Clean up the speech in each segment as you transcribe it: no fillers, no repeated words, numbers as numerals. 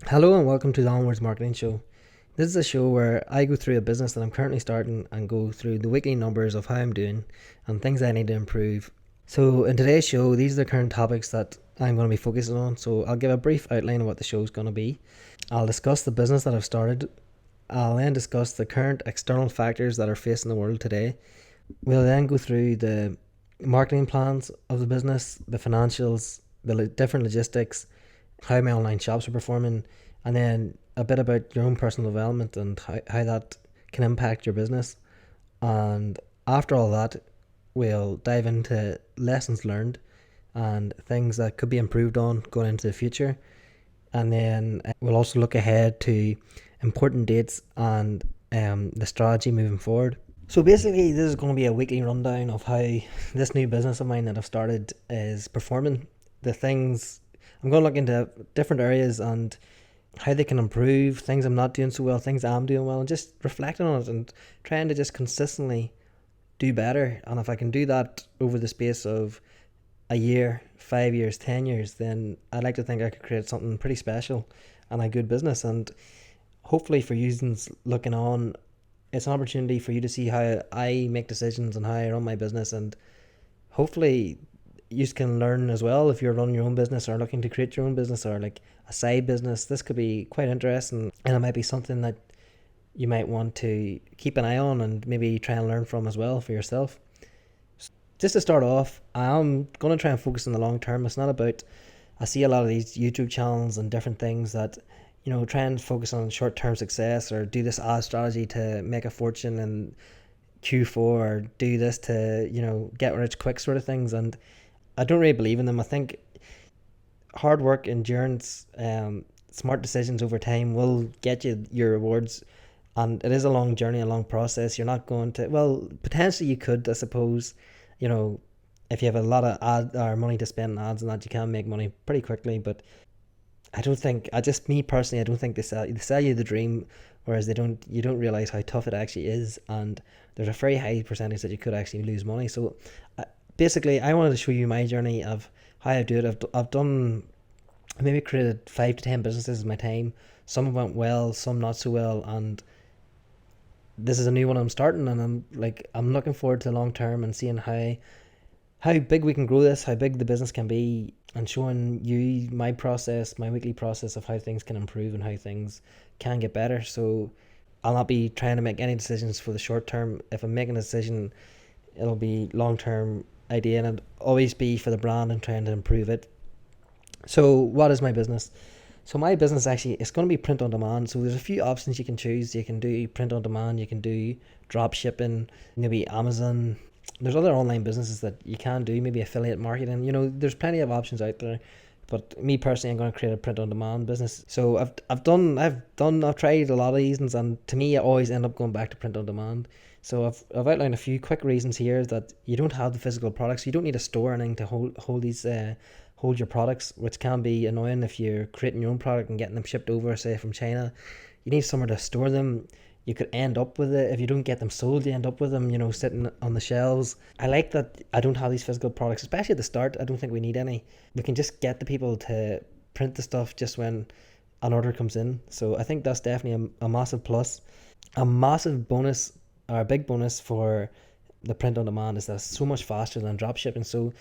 Hello and welcome to the Onwardz Marketing Show. This is a show where I go through a business that I'm currently starting and go through the weekly numbers of how I'm doing and things I need to improve. So in today's show, these are the current topics that I'm going to be focusing on. So I'll give a brief outline of what the show is going to be. I'll discuss the business that I've started. I'll then discuss the current external factors that are facing the world today. We'll then go through the marketing plans of the business, the financials, the different logistics, how my online shops are performing, and then a bit about your own personal development and how that can impact your business. And after all that, we'll dive into lessons learned and things that could be improved on going into the future. And then we'll also look ahead to important dates and the strategy moving forward. So basically, this is going to be a weekly rundown of how this new business of mine that I've started is performing. The things I'm going to look into different areas and how they can improve, things I'm not doing so well, things I'm doing well, and just reflecting on it and trying to just consistently do better. And if I can do that over the space of a year, 5 years, 10 years, then I'd like to think I could create something pretty special and a good business. And hopefully, for you looking on, it's an opportunity for you to see how I make decisions and how I run my business, and hopefully you can learn as well if you're running your own business or looking to create your own business or like a side business. This could be quite interesting, and it might be something that you might want to keep an eye on and maybe try and learn from as well for yourself. Just to start off, I'm going to try and focus on the long term. It's not about, I see a lot of these YouTube channels and different things that, try and focus on short term success or do this ad strategy to make a fortune in Q4 or do this to, get rich quick sort of things. And I don't really believe in them. I think hard work, endurance, smart decisions over time will get you your rewards. And it is a long journey, a long process. You're not going to, well, potentially you could, I suppose, you know, if you have a lot of ad or money to spend on ads and that, you can make money pretty quickly. But I don't think, me personally, I don't think they sell you the dream, whereas you don't realize how tough it actually is. And there's a very high percentage that you could actually lose money. So basically, I wanted to show you my journey of how I do it. I've done, I maybe created 5 to 10 businesses in my time. Some went well, some not so well, and this is a new one I'm starting, and I'm looking forward to long term and seeing how big we can grow this, how big the business can be, and showing you my process, my weekly process of how things can improve and how things can get better. So I'll not be trying to make any decisions for the short term. If I'm making a decision, it'll be long term idea, and it'll always be for the brand and trying to improve it. So what is my business? So my business actually is going to be print on demand. So there's a few options you can choose. You can do print on demand. You can do drop shipping, maybe Amazon. There's other online businesses that you can do, maybe affiliate marketing. There's plenty of options out there. But me personally, I'm going to create a print on demand business. So I've tried a lot of these, and to me, I always end up going back to print on demand. So I've outlined a few quick reasons here that you don't have the physical products. You don't need a store or anything to hold your products, which can be annoying if you're creating your own product and getting them shipped over, say from China. You need somewhere to store them. You could end up with it if you don't get them sold. You end up with them, sitting on the shelves. I like that I don't have these physical products, especially at the start. I don't think we need any. We can just get the people to print the stuff just when an order comes in. So I think that's definitely a massive plus. A massive bonus, or a big bonus for the print on demand, is that it's so much faster than drop shipping. So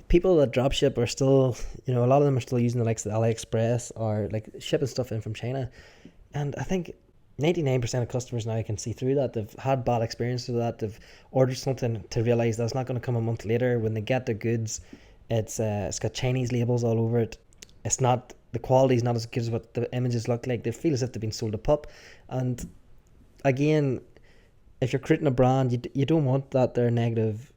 people that drop ship are still, a lot of them are still using the likes of AliExpress or like shipping stuff in from China. And I think 99% of customers now can see through that. They've had bad experiences with that. They've ordered something to realize that it's not going to come a month later. When they get the goods, it's got Chinese labels all over it. It's not, the quality is not as good as what the images look like. They feel as if they've been sold a pup. And again, if you're creating a brand, you don't want that there negative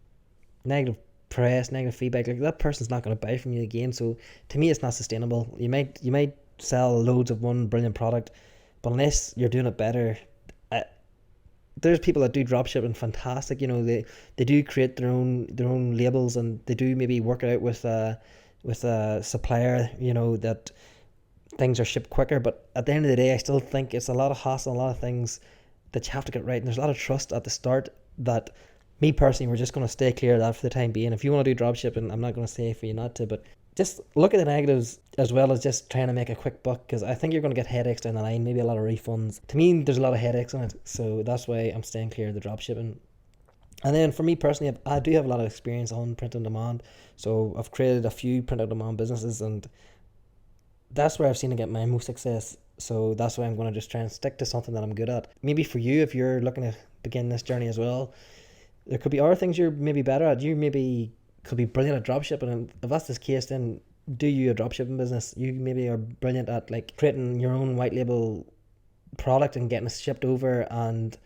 press, negative feedback. Like, that person's not going to buy from you again. So to me, it's not sustainable. You might sell loads of one brilliant product, but unless you're doing it better, there's people that do dropship and fantastic. They do create their own labels, and they do maybe work it out with a supplier. That things are shipped quicker. But at the end of the day, I still think it's a lot of hassle, a lot of things that you have to get right, and there's a lot of trust at the start that, me personally, we're just going to stay clear of that for the time being. If you want to do dropshipping, I'm not going to say for you not to, but just look at the negatives as well as just trying to make a quick buck, because I think you're going to get headaches down the line, maybe a lot of refunds. To me, there's a lot of headaches on it, so that's why I'm staying clear of the dropshipping. And then for me personally, I do have a lot of experience on print on demand, so I've created a few print on demand businesses, and that's where I've seen to get my most success. So that's why I'm going to just try and stick to something that I'm good at. Maybe for you, if you're looking to begin this journey as well, there could be other things you're maybe better at. You maybe could be brilliant at dropshipping, and if that's the case, then do you a dropshipping business. You maybe are brilliant at like creating your own white label product and getting it shipped over, and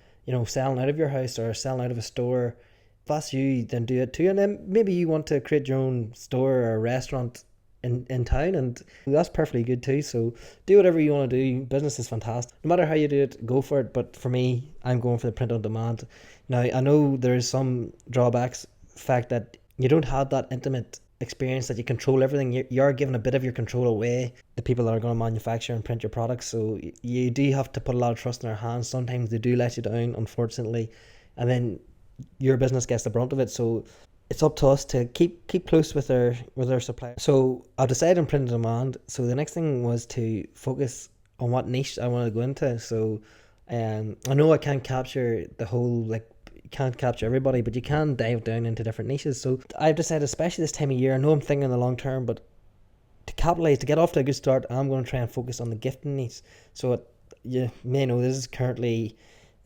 selling out of your house or selling out of a store. If that's you, then do it too. And then maybe you want to create your own store or restaurant in town, and that's perfectly good too. So do whatever you want to do. Business is fantastic. No matter how you do it, go for it. But for me, I'm going for the print on demand. Now, I know there's some drawbacks. The fact that you don't have that intimate experience, that you control everything. You're giving a bit of your control away, the people that are going to manufacture and print your products. So you do have to put a lot of trust in their hands. Sometimes they do let you down, unfortunately, and then your business gets the brunt of it. So it's up to us to keep close with our supplier. So I decided on print on demand. So the next thing was to focus on what niche I want to go into. So I know I can't capture the whole, can't capture everybody, but you can dive down into different niches. So I've decided, especially this time of year, I know I'm thinking in the long term, but to capitalize, to get off to a good start, I'm going to try and focus on the gifting niche. So you may know this is currently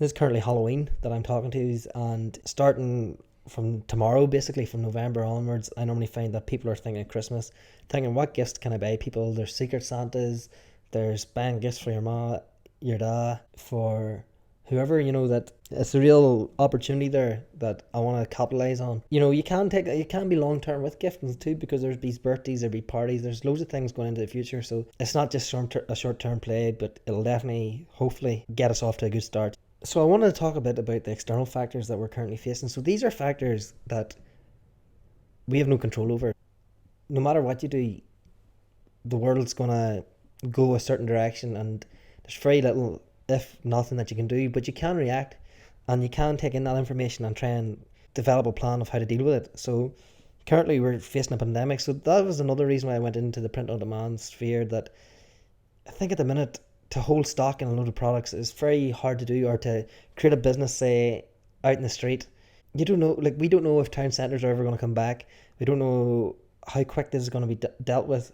Halloween that I'm talking to, and starting from tomorrow, basically from November onwards, I normally find that people are thinking of Christmas, thinking, what gifts can I buy people? There's Secret Santas, there's buying gifts for your ma, your dad, for whoever, that it's a real opportunity there that I want to capitalize on. You can be long term with gifting too, because there's these birthdays, there'll be parties, there's loads of things going into the future. So it's not just a short term play, but it'll definitely, hopefully, get us off to a good start. So I wanted to talk a bit about the external factors that we're currently facing. So these are factors that we have no control over. No matter what you do, the world's gonna go a certain direction, and there's very little, if nothing, that you can do. But you can react, and you can take in that information and try and develop a plan of how to deal with it. So currently we're facing a pandemic, so that was another reason why I went into the print on demand sphere. That I think at the minute, to hold stock in a load of products is very hard to do, or to create a business, say, out in the street. You don't know, we don't know if town centres are ever going to come back. We don't know how quick this is going to be dealt with.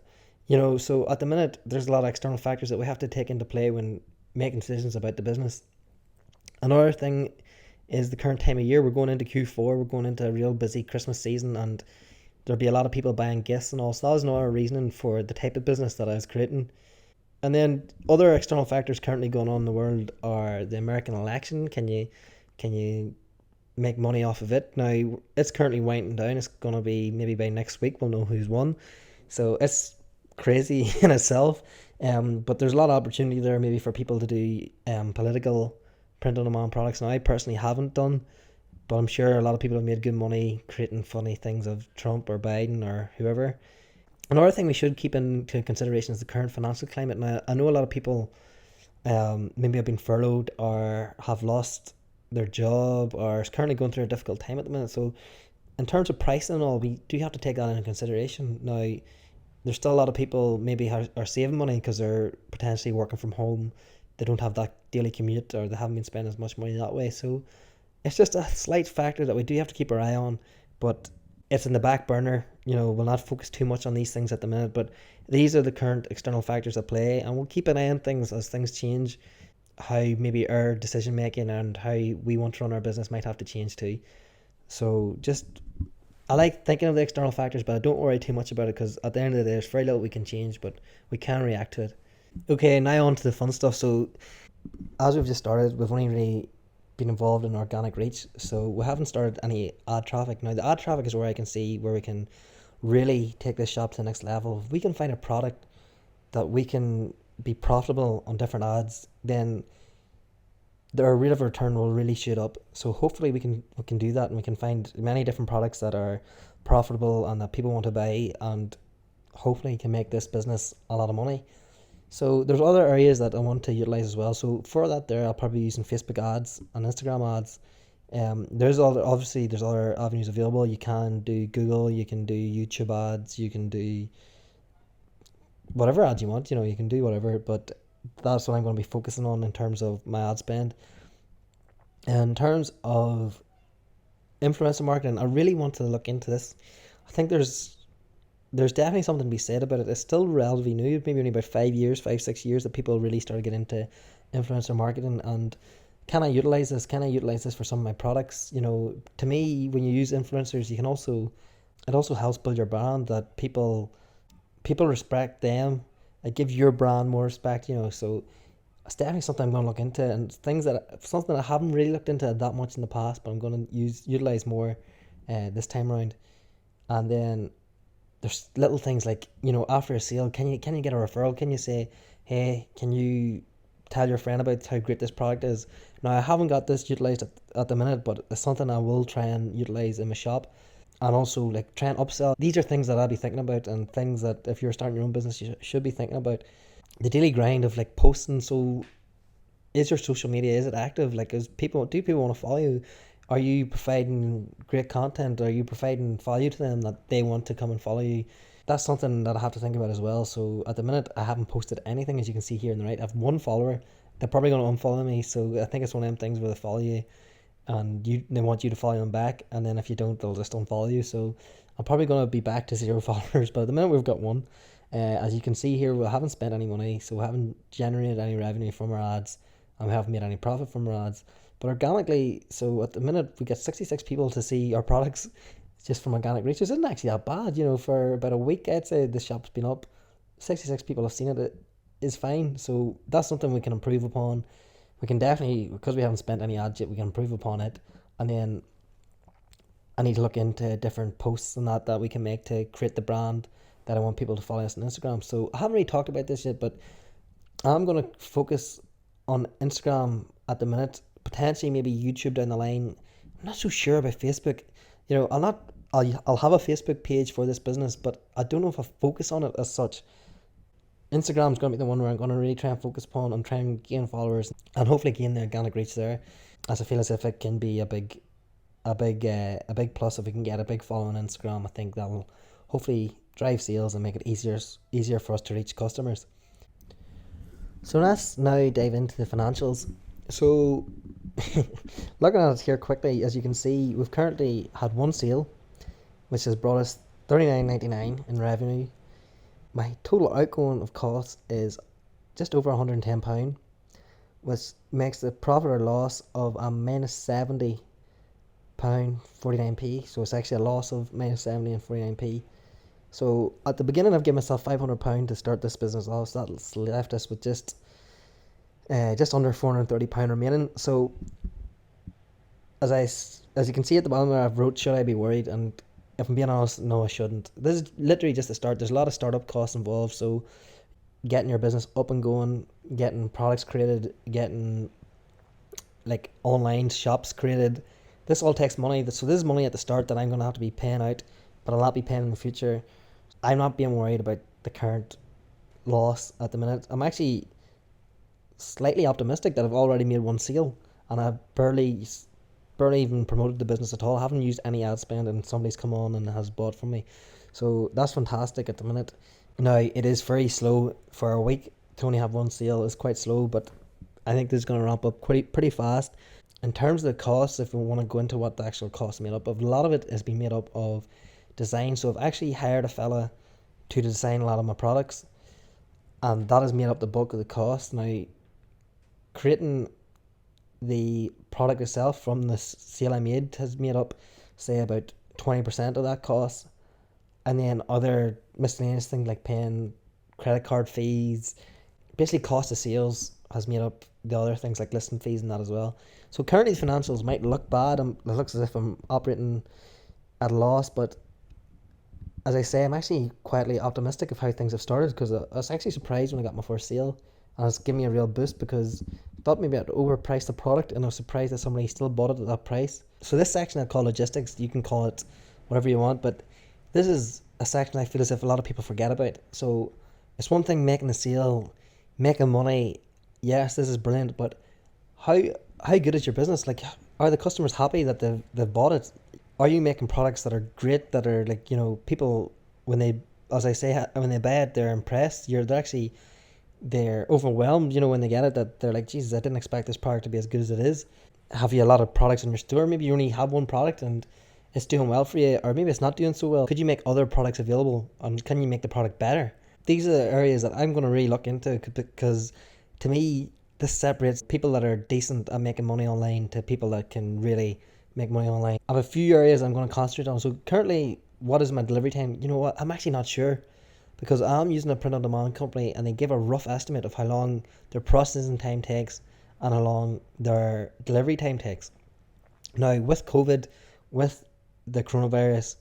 So at the minute, there's a lot of external factors that we have to take into play when making decisions about the business. Another thing is the current time of year. We're going into Q4, we're going into a real busy Christmas season, and there'll be a lot of people buying gifts and all. So that was another reasoning for the type of business that I was creating. And then other external factors currently going on in the world are the American election. Can you make money off of it? Now, it's currently winding down. It's going to be, maybe by next week, we'll know who's won. So it's crazy in itself. But there's a lot of opportunity there, maybe for people to do political print on demand products. Now, I personally haven't done, but I'm sure a lot of people have made good money creating funny things of Trump or Biden or whoever. Another thing we should keep into consideration is the current financial climate. Now, I know a lot of people maybe have been furloughed or have lost their job or is currently going through a difficult time at the minute. So in terms of pricing and all, we do have to take that into consideration. Now, there's still a lot of people maybe are saving money because they're potentially working from home. They don't have that daily commute, or they haven't been spending as much money that way. So it's just a slight factor that we do have to keep our eye on, but it's in the back burner. We'll not focus too much on these things at the minute, but these are the current external factors at play, and we'll keep an eye on things as things change, how maybe our decision making and how we want to run our business might have to change too. So I like thinking of the external factors, but I don't worry too much about it, because at the end of the day, there's very little we can change, but we can react to it. Okay, now on to the fun stuff. So as we've just started, we've only really been involved in organic reach, so we haven't started any ad traffic. Now, the ad traffic is where I can see where we can really take this shop to the next level. If we can find a product that we can be profitable on different ads, then their rate of return will really shoot up. So hopefully we can do that, and we can find many different products that are profitable and that people want to buy, and hopefully can make this business a lot of money. So there's other areas that I want to utilize as well. So for that, I'll probably be using Facebook ads and Instagram ads. There's other avenues available. You can do Google, you can do YouTube ads, you can do whatever ads you want. You can do whatever, but that's what I'm going to be focusing on in terms of my ad spend. In terms of influencer marketing, I really want to look into this. I think there's definitely something to be said about it. It's still relatively new, maybe only about 5 years, 5, 6 years that people really started getting into influencer marketing. And can I utilize this? Can I utilize this for some of my products? To me, when you use influencers, it also helps build your brand, that people respect them. It gives your brand more respect. So it's definitely something I'm going to look into, and something that I haven't really looked into that much in the past, but I'm going to utilize more this time around. And then there's little things like, after a sale, can you get a referral? Can you say, hey, can you tell your friend about how great this product is? Now, I haven't got this utilized at the minute, but it's something I will try and utilize in my shop, and also like try and upsell. These are things that I'll be thinking about, and things that if you're starting your own business, you should be thinking about. The daily grind of like posting. So is your social media, is it active? Like, do people want to follow you? Are you providing great content? Are you providing value to them that they want to come and follow you? That's something that I have to think about as well. So at the minute, I haven't posted anything, as you can see here on the right. I have one follower. They're probably going to unfollow me. So I think it's one of them things where they follow you, and they want you to follow them back, and then if you don't, they'll just unfollow you. So I'm probably going to be back to 0 followers, but at the minute we've got one. As you can see here, we haven't spent any money, so we haven't generated any revenue from our ads, and we haven't made any profit from our ads. But organically, so at the minute we get 66 people to see our products just from organic reach. This isn't actually that bad, for about a week. I'd say the shop's been up. 66 people have seen it. It is fine. So that's something we can improve upon. We can definitely, because we haven't spent any ads yet, we can improve upon it. And then I need to look into different posts and that we can make to create the brand that I want people to follow us on Instagram. So I haven't really talked about this yet, but I'm going to focus on Instagram at the minute, potentially maybe YouTube down the line. I'm not so sure about Facebook. I'll have a Facebook page for this business, but I don't know if I focus on it as such. Instagram's going to be the one where I'm going to really try and focus upon and try and gain followers and hopefully gain the organic reach there, as I feel as if it can be a big plus. If we can get a big following on Instagram, I think that'll hopefully drive sales and make it easier for us to reach customers. So let's now dive into the financials. So looking at it here quickly, as you can see, we've currently had one sale, which has brought us $39.99 in revenue. My total outgoing of cost is just over £110, which makes the profit or loss of a minus £70.49p. So it's actually a loss of minus 70 and 49p. So at the beginning, I've given myself £500 to start this business off. So that's left us with just under £430 remaining. So as you can see at the bottom there, I've wrote, should I be worried? And if I'm being honest, no, I shouldn't. This is literally just a start. There's a lot of startup costs involved. So getting your business up and going, getting products created, getting like online shops created, this all takes money. So this is money at the start that I'm going to have to be paying out, but I'll not be paying in the future. I'm not being worried about the current loss at the minute. I'm actually slightly optimistic that I've already made one sale, and I've barely even promoted the business at all. I haven't used any ad spend, and somebody's come on and has bought from me. So that's fantastic at the minute. Now, it is very slow for a week to only have one sale. It's quite slow, but I think this is going to ramp up pretty fast. In terms of the costs, if we want to go into what the actual costs are made up of, a lot of it has been made up of design. So I've actually hired a fella to design a lot of my products, and that has made up the bulk of the cost. Now, creating the product itself from the sale I made has made up, say, about 20% of that cost, and then other miscellaneous things like paying credit card fees, basically cost of sales has made up the other things like listing fees and that as well. So currently the financials might look bad, and it looks as if I'm operating at a loss, but as I say, I'm actually quietly optimistic of how things have started, because I was actually surprised when I got my first sale, and it's given me a real boost because I thought maybe I'd overpriced the product, and I was surprised that somebody still bought it at that price. So this section I call logistics. You can call it whatever you want, but this is a section I feel as if a lot of people forget about. So it's one thing making a sale, making money. Yes, this is brilliant, but how good is your business? Like, are the customers happy that they've bought it? Are you making products that are great, that are like, people, when they as I say, when they buy it, they're impressed. They're overwhelmed, when they get it, that they're like, Jesus, I didn't expect this product to be as good as it is. Have you a lot of products in your store? Maybe you only have one product and it's doing well for you, or maybe it's not doing so well. Could you make other products available, and can you make the product better? These are the areas that I'm going to really look into, because to me, this separates people that are decent at making money online to people that can really make money online. I have a few areas I'm going to concentrate on. So currently, what is my delivery time? You know what? I'm actually not sure, because I'm using a print on demand company and they give a rough estimate of how long their processing time takes and how long their delivery time takes. Now, with COVID, with the coronavirus,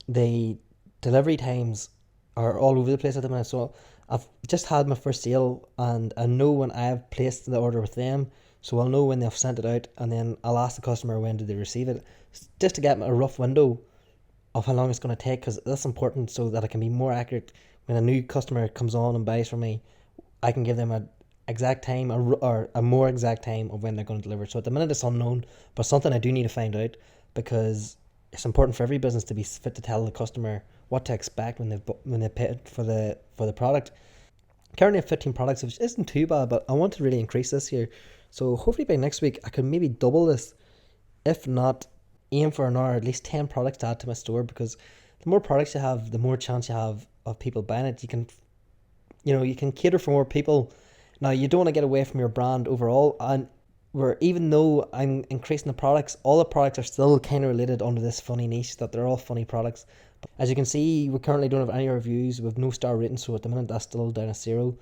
the delivery times are all over the place at the minute. So I've just had my first sale, and I know when I have placed the order with them, so I'll know when they've sent it out, and then I'll ask the customer when did they receive it, just to get a rough window of how long it's going to take, because that's important so that I can be more accurate when a new customer comes on and buys from me. I can give them a exact time, or a more exact time of when they're going to deliver. So at the minute it's unknown, but something I do need to find out, because it's important for every business to be fit to tell the customer what to expect when they pay for the product. Currently I have 15 products, which isn't too bad, but I want to really increase this year. So hopefully by next week I can maybe double this, if not aim for another at least 10 products to add to my store, because the more products you have, the more chance you have of people buying it. You can cater for more people. Now, you don't want to get away from your brand overall, and where even though I'm increasing the products, all the products are still kind of related under this funny niche that they're all funny products. As you can see, we currently don't have any reviews, we have no star ratings, so at the minute that's still down at 0,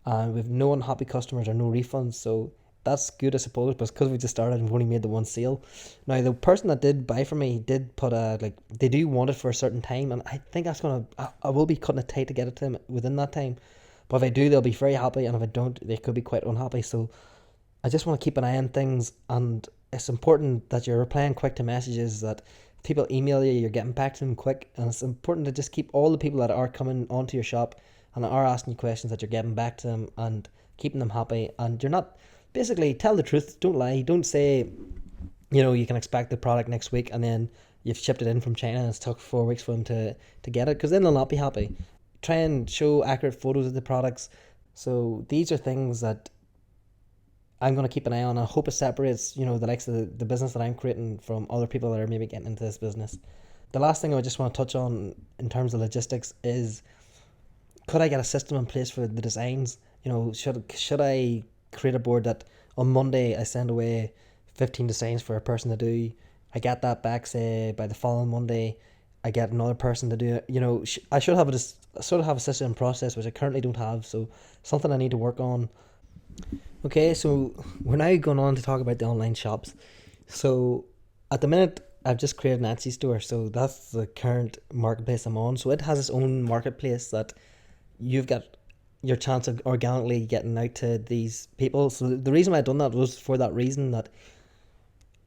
and we have no unhappy customers or no refunds, so that's good, I suppose, but because we just started and we've only made the one sale. Now, the person that did buy from me did put they do want it for a certain time, and I think I will be cutting it tight to get it to them within that time. But if I do, they'll be very happy, and if I don't, they could be quite unhappy. So I just want to keep an eye on things, and it's important that you're replying quick to messages, that if people email you, you're getting back to them quick, and it's important to just keep all the people that are coming onto your shop and are asking you questions, that you're getting back to them and keeping them happy, and you're not, basically, tell the truth, don't lie, don't say, you can expect the product next week and then you've shipped it in from China and it's took 4 weeks for them to get it, because then they'll not be happy. Try and show accurate photos of the products. So these are things that I'm going to keep an eye on. I hope it separates, the likes of the business that I'm creating from other people that are maybe getting into this business. The last thing I just want to touch on in terms of logistics is, could I get a system in place for the designs? Should I create a board that on Monday I send away 15 designs for a person to do, I get that back, say, by the following Monday I get another person to do it. I should have a system and process, which I currently don't have, so something I need to work on. Okay, so we're now going on to talk about the online shops. So at the minute I've just created an Etsy store, so that's the current marketplace I'm on. So it has its own marketplace that you've got your chance of organically getting out to these people. So the reason why I done that was for that reason, that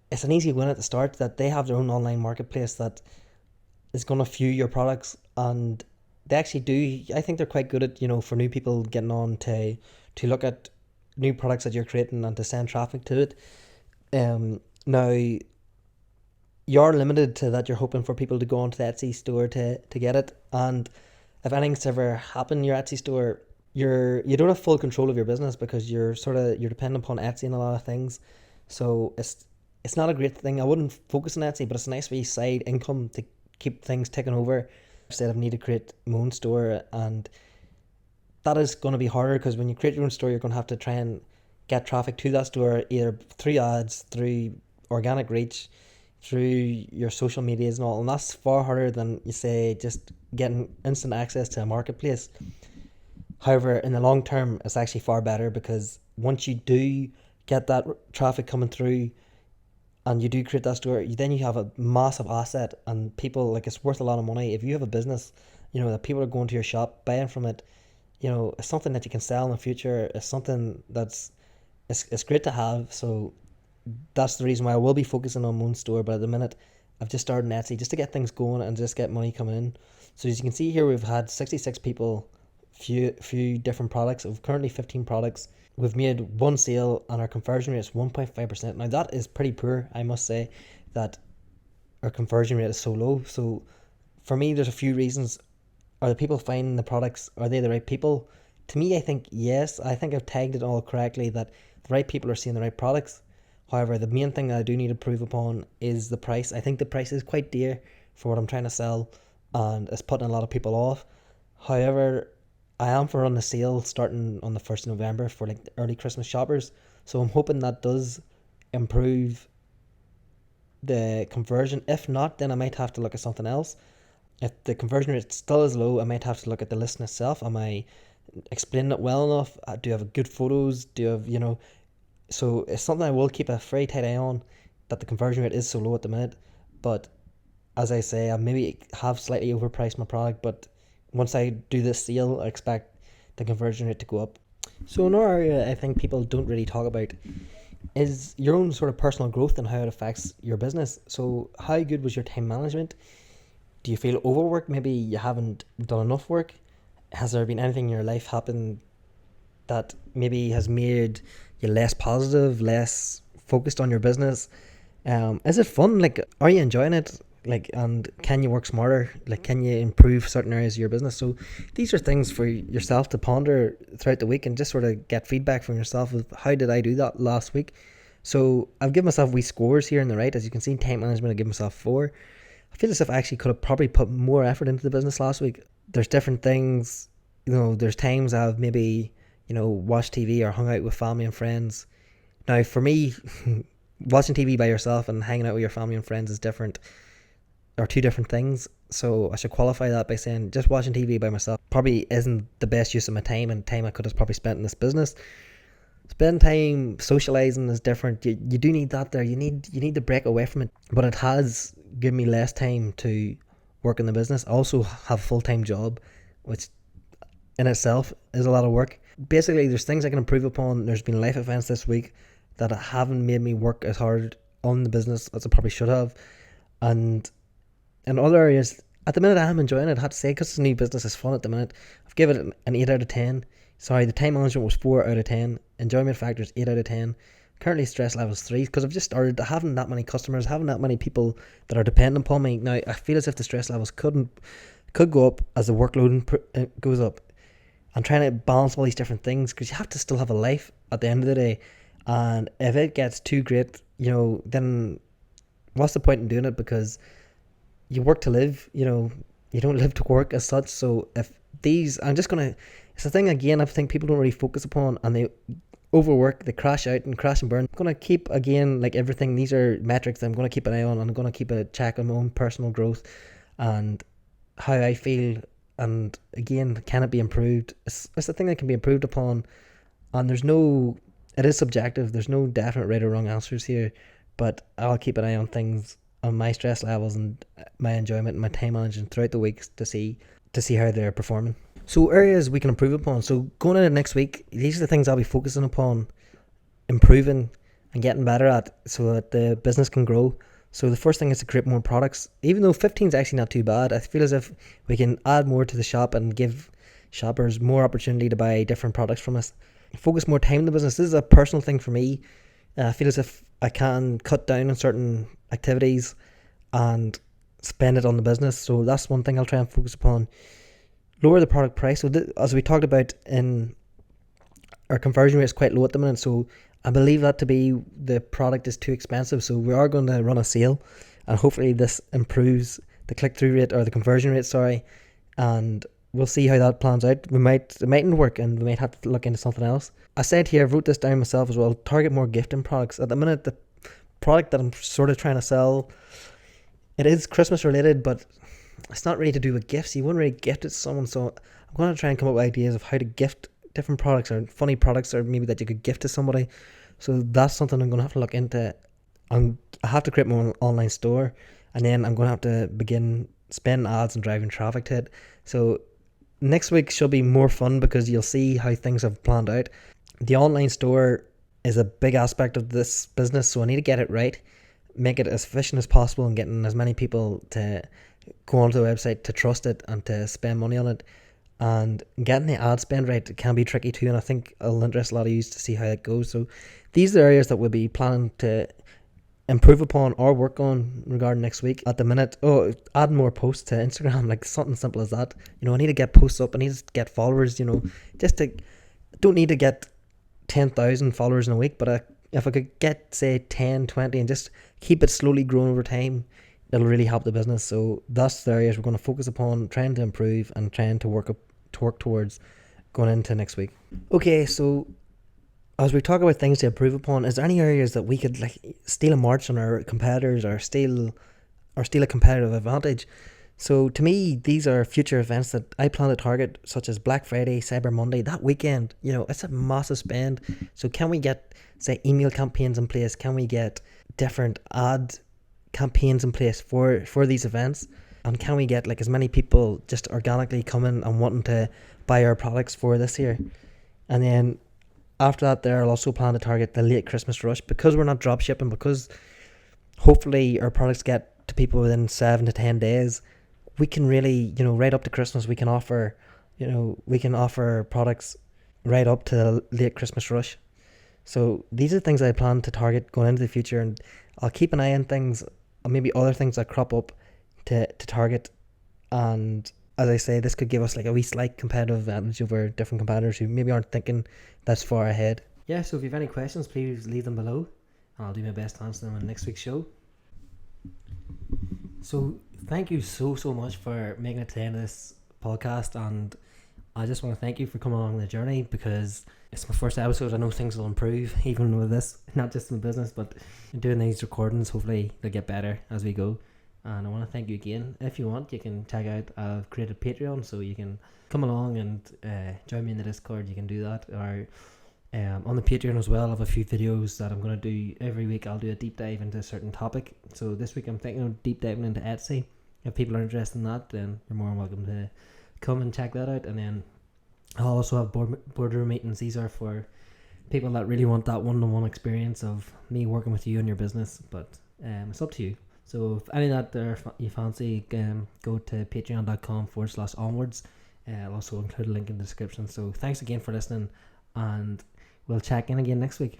it's an easy win at the start, that they have their own online marketplace that is going to view your products, and they actually do, I think they're quite good at, for new people getting on to look at new products that you're creating and to send traffic to it. Now, you're limited to that, you're hoping for people to go onto the Etsy store to get it, and if anything's ever happened in your Etsy store, you don't have full control of your business, because you're dependent upon Etsy and a lot of things. So it's not a great thing. I wouldn't focus on Etsy, but it's a nice wee side income to keep things ticking over. Instead of need to create my own store, and that is going to be harder, because when you create your own store, you're going to have to try and get traffic to that store, either through ads, through organic reach, through your social medias and all, and that's far harder than, you say, just getting instant access to a marketplace. However, in the long term, it's actually far better, because once you do get that traffic coming through and you do create that store, then you have a massive asset, and people, it's worth a lot of money. If you have a business, that people are going to your shop, buying from it, it's something that you can sell in the future. It's something it's great to have. So that's the reason why I will be focusing on my own store. But at the minute, I've just started Etsy just to get things going and just get money coming in. So as you can see here, we've had 66 people, few different products. We've currently 15 products. We've made one sale, and our conversion rate is 1.5%. Now that is pretty poor, I must say, that our conversion rate is so low. So for me, there's a few reasons. Are the people finding the products, are they the right people? To me, I think yes. I think I've tagged it all correctly, that the right people are seeing the right products. However, the main thing that I do need to prove upon is the price. I think the price is quite dear for what I'm trying to sell, and it's putting a lot of people off. However, I am for running a sale starting on the 1st of November for like the early Christmas shoppers. So I'm hoping that does improve the conversion. If not, then I might have to look at something else. If the conversion rate still is low, I might have to look at the listing itself. Am I explaining it well enough? Do you have good photos? Do you have, so it's something I will keep a very tight eye on, that the conversion rate is so low at the minute. But as I say, I maybe have slightly overpriced my product, but once I do this sale, I expect the conversion rate to go up. So another area I think people don't really talk about is your own sort of personal growth and how it affects your business. So how good was your time management? Do you feel overworked? Maybe you haven't done enough work? Has there been anything in your life happen that maybe has made you less positive, less focused on your business? Is it fun? Like, are you enjoying it? Like, and can you work smarter? Like, can you improve certain areas of your business? So these are things for yourself to ponder throughout the week and just sort of get feedback from yourself of how did I do that last week. So I've given myself wee scores here on the right. As you can see, time management, I give myself 4. I feel as if I actually could have probably put more effort into the business last week. There's different things, there's times I've maybe, watched TV or hung out with family and friends. Now, for me, watching TV by yourself and hanging out with your family and friends is different, or two different things. So I should qualify that by saying just watching TV by myself probably isn't the best use of my time, and time I could have probably spent in this business. Spend time socializing is different. You do need that there. You need to break away from it. But it has given me less time to work in the business. I also have a full-time job, which in itself is a lot of work. Basically, there's things I can improve upon. There's been life events this week that haven't made me work as hard on the business as I probably should have. And in other areas, at the minute I am enjoying it, I have to say, because it's a new business, it's fun at the minute. I've given it an 8 out of 10. Sorry, the time management was 4 out of 10. Enjoyment factor is 8 out of 10. Currently stress level is 3, because I've just started having that many customers, having that many people that are dependent upon me. Now, I feel as if the stress levels could go up as the workload goes up. I'm trying to balance all these different things, because you have to still have a life at the end of the day. And if it gets too great, then what's the point in doing it? Because you work to live, you don't live to work as such. So if these, it's a thing again, I think people don't really focus upon, and they overwork, they crash out and crash and burn. I'm going to keep, again, like everything, these are metrics that I'm going to keep an eye on, and I'm going to keep a check on my own personal growth and how I feel. And again, can it be improved? It's a thing that can be improved upon, and it is subjective. There's no definite right or wrong answers here, but I'll keep an eye on things, on my stress levels and my enjoyment and my time management throughout the weeks to see how they're performing. So areas we can improve upon. So going into next week, these are the things I'll be focusing upon, improving and getting better at, so that the business can grow. So the first thing is to create more products. Even though 15 is actually not too bad, I feel as if we can add more to the shop and give shoppers more opportunity to buy different products from us. Focus more time in the business. This is a personal thing for me. I feel as if I can cut down on certain activities and spend it on the business. So that's one thing I'll try and focus upon. Lower the product price. So as we talked about, in our conversion rate is quite low at the minute. So I believe that to be the product is too expensive. So we are going to run a sale, and hopefully this improves the click-through rate, or the conversion rate, sorry. And we'll see how that plans out. It mightn't work, and we might have to look into something else. I said here, I wrote this down myself as well, target more gifting products. At the minute, the product that I'm sort of trying to sell, it is Christmas related, but it's not really to do with gifts. You wouldn't really gift it to someone. So I'm going to try and come up with ideas of how to gift different products, or funny products, or maybe that you could gift to somebody. So that's something I'm going to have to look into. I have to create my own online store, and then I'm going to have to begin spending ads and driving traffic to it. So next week should be more fun, because you'll see how things have planned out. The online store is a big aspect of this business, so I need to get it right, make it as efficient as possible, and getting as many people to go onto the website to trust it and to spend money on it. And getting the ad spend right can be tricky too, and I think it'll interest a lot of you to see how it goes. So these are the areas that we'll be planning to improve upon or work on regarding next week at the minute. Oh, add more posts to Instagram, like something simple as that. I need to get posts up. I need to get followers. Just to don't need to get 10,000 followers in a week, but if I could get say 10, 20, and just keep it slowly growing over time, it'll really help the business. So that's the areas we're going to focus upon, trying to improve and trying to work towards going into next week. Okay, so as we talk about things to improve upon, is there any areas that we could steal a march on our competitors or steal a competitive advantage? So to me, these are future events that I plan to target, such as Black Friday, Cyber Monday, that weekend. It's a massive spend. So can we get, say, email campaigns in place? Can we get different ad campaigns in place for these events? And can we get as many people just organically coming and wanting to buy our products for this year? And then after that, I'll also plan to target the late Christmas rush, because we're not drop shipping, because hopefully our products get to people within 7 to 10 days. We can really, right up to Christmas, we can offer products right up to the late Christmas rush. So these are things I plan to target going into the future, and I'll keep an eye on things, maybe other things that crop up to target. And as I say, this could give us a wee slight competitive advantage over different competitors who maybe aren't thinking that's far ahead. Yeah, so if you have any questions, please leave them below, and I'll do my best to answer them in next week's show. So thank you so much for making it to the end of this podcast, and I just want to thank you for coming along the journey, because it's my first episode. I know things will improve even with this, not just in business, but doing these recordings. Hopefully they'll get better as we go. And I want to thank you again. If you want, you can check out, I've created Patreon, so you can come along and join me in the Discord. You can do that, or on the Patreon as well. I have a few videos that I'm going to do every week. I'll do a deep dive into a certain topic. So this week I'm thinking of deep diving into Etsy. If people are interested in that, then you're more than welcome to come and check that out. And then I'll also have boardroom meetings. These are for people that really want that one-to-one experience of me working with you and your business, but it's up to you. So if any of that you fancy, go to patreon.com/onwards. I'll also include a link in the description. So thanks again for listening, and we'll check in again next week.